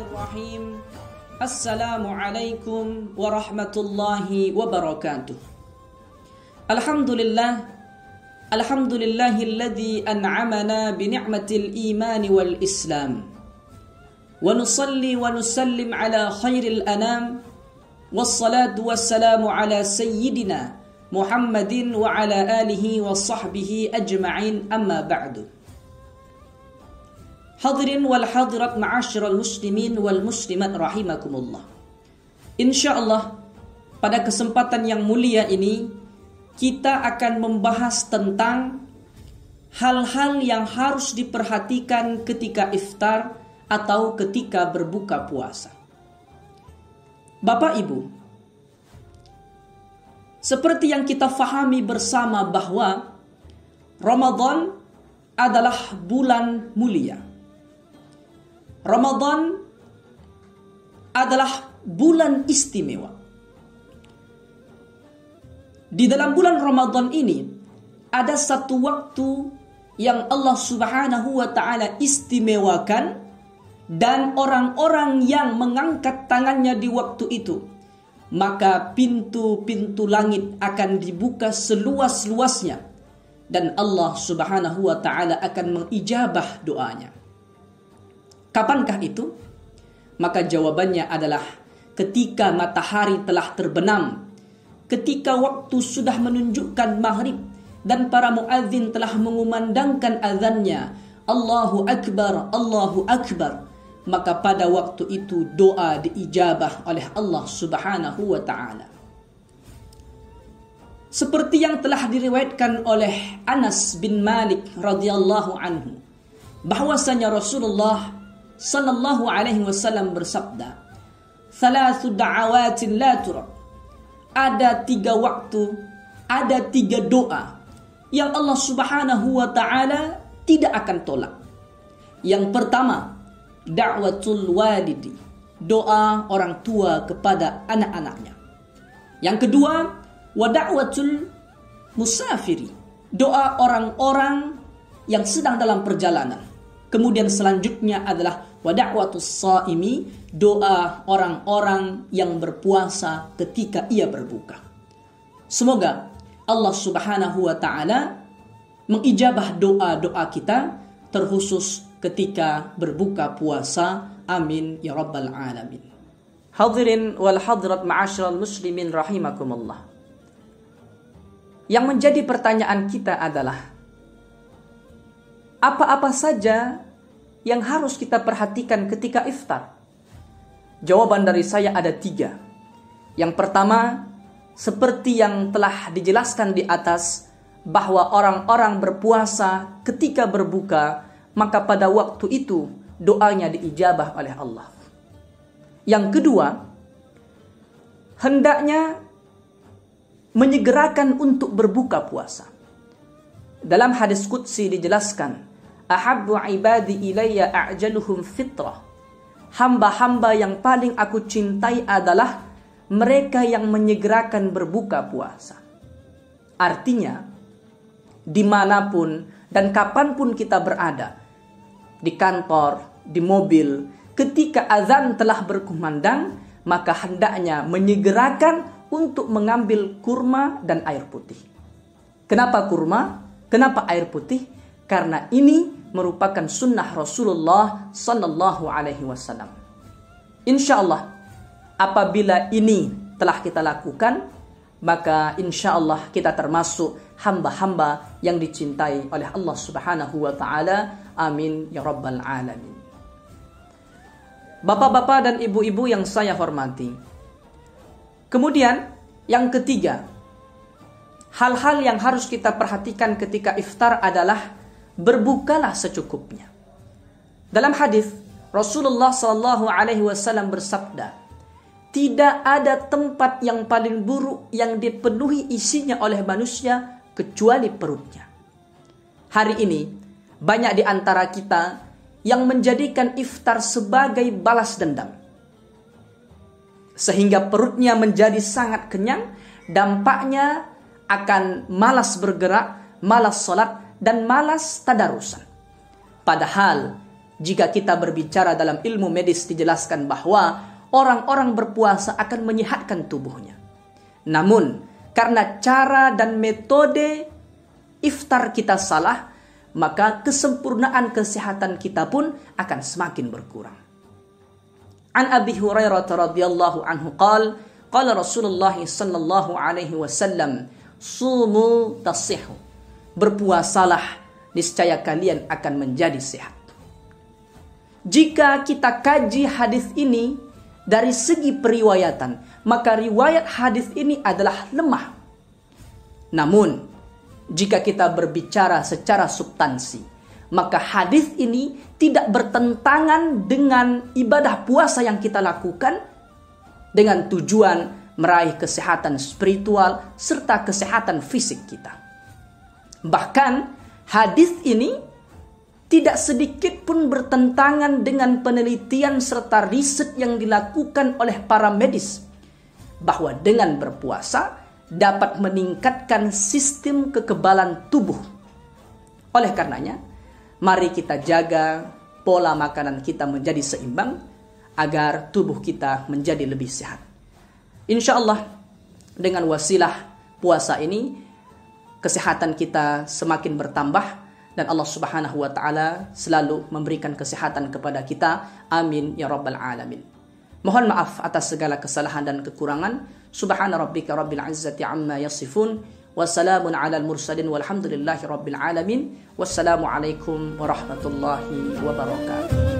Bismillahirrahmanirrahim. Assalamualaikum warahmatullahi wabarakatuh. Alhamdulillahilladzi an'amana bi ni'matil iman wal islam. Wa nusalli wa nusallim ala khairil anam. Wassalatu wassalamu ala sayyidina Muhammadin wa ala alihi wa sahbihi ajma'in, amma ba'du. Hadirin wal hadirat ma'asyiral muslimin wal muslimat rahimakumullah. Insyaallah pada kesempatan yang mulia ini kita akan membahas tentang hal-hal yang harus diperhatikan ketika iftar atau ketika berbuka puasa. Bapak Ibu, seperti yang kita fahami bersama bahwa Ramadan adalah bulan mulia. Ramadan adalah bulan istimewa. Di dalam bulan Ramadan ini ada satu waktu yang Allah Subhanahu wa ta'ala istimewakan, dan orang-orang yang mengangkat tangannya di waktu itu, maka pintu-pintu langit akan dibuka seluas-luasnya, dan Allah Subhanahu wa ta'ala akan mengijabah doanya. Kapankah itu? Maka jawabannya adalah ketika matahari telah terbenam, ketika waktu sudah menunjukkan maghrib dan para muadzin telah mengumandangkan azannya, Allahu Akbar, Allahu Akbar, maka pada waktu itu doa diijabah oleh Allah Subhanahu wa ta'ala. Seperti yang telah diriwayatkan oleh Anas bin Malik radhiyallahu anhu, bahwasanya Rasulullah sallallahu alaihi wasallam bersabda, "Thalathu da'awatin la turad." Ada 3 waktu, ada 3 doa yang Allah Subhanahu wa ta'ala tidak akan tolak. Yang pertama, da'watul walidi, doa orang tua kepada anak-anaknya. Yang kedua, wa da'watul musafiri, doa orang-orang yang sedang dalam perjalanan. Kemudian selanjutnya adalah wa da'watus shaimi, doa orang-orang yang berpuasa ketika ia berbuka. Semoga Allah Subhanahu wa ta'ala mengijabah doa-doa kita, terkhusus ketika berbuka puasa. Amin ya rabbal alamin. Hadirin wal hadirat ma'asyiral muslimin rahimakumullah. Yang menjadi pertanyaan kita adalah, apa-apa saja yang harus kita perhatikan ketika iftar? Jawaban dari saya ada 3. Yang pertama, seperti yang telah dijelaskan di atas, bahwa orang-orang berpuasa ketika berbuka, maka pada waktu itu doanya diijabah oleh Allah. Yang kedua, hendaknya menyegerakan untuk berbuka puasa. Dalam hadis qudsi dijelaskan, ahabbu ibadi ilayya a'jaluhum fitrah. Hamba-hamba yang paling aku cintai adalah mereka yang menyegerakan berbuka puasa. Artinya, dimanapun dan kapanpun kita berada, di kantor, di mobil, ketika azan telah berkumandang, maka hendaknya menyegerakan untuk mengambil kurma dan air putih. Kenapa kurma? Kenapa air putih? Karena ini merupakan sunnah Rasulullah sallallahu alaihi wasallam. Insyaallah apabila ini telah kita lakukan, maka insyaallah kita termasuk hamba-hamba yang dicintai oleh Allah Subhanahu wa ta'ala. Amin ya rabbal alamin. Bapak-bapak dan ibu-ibu yang saya hormati, kemudian yang ketiga, hal-hal yang harus kita perhatikan ketika iftar adalah berbukalah secukupnya. Dalam hadis Rasulullah sallallahu alaihi wasallam bersabda, tidak ada tempat yang paling buruk yang dipenuhi isinya oleh manusia kecuali perutnya. Hari ini banyak di antara kita yang menjadikan iftar sebagai balas dendam, sehingga perutnya menjadi sangat kenyang. Dampaknya akan malas bergerak, malas sholat, dan malas tadarusan. Padahal Jika kita berbicara dalam ilmu medis dijelaskan bahwa orang-orang berpuasa akan menyehatkan tubuhnya. Namun, karena cara dan metode iftar kita salah, maka kesempurnaan kesehatan kita pun akan semakin berkurang. An Abi Hurairah radhiyallahu anhu qala Rasulullah sallallahu alaihi wasallam, "Sumu tasihhu." Berpuasalah, niscaya kalian akan menjadi sehat. Jika kita kaji hadis ini dari segi periwayatan, maka riwayat hadis ini adalah lemah. Namun, jika kita berbicara secara substansi, maka hadis ini tidak bertentangan dengan ibadah puasa yang kita lakukan dengan tujuan meraih kesehatan spiritual serta kesehatan fisik kita. Bahkan, hadis ini tidak sedikit pun bertentangan dengan penelitian serta riset yang dilakukan oleh para medis bahwa dengan berpuasa dapat meningkatkan sistem kekebalan tubuh. Oleh karenanya, mari kita jaga pola makanan kita menjadi seimbang agar tubuh kita menjadi lebih sehat. Insya Allah dengan wasilah puasa ini kesehatan kita semakin bertambah dan Allah Subhanahu wa taala selalu memberikan kesehatan kepada kita. Amin ya rabbal alamin. Mohon maaf atas segala kesalahan dan kekurangan. Subhana rabbika rabbil izzati amma yasifun. Wassalamun alal mursalin walhamdulillahi rabbil alamin. Wassalamu alaikum warahmatullahi wabarakatuh.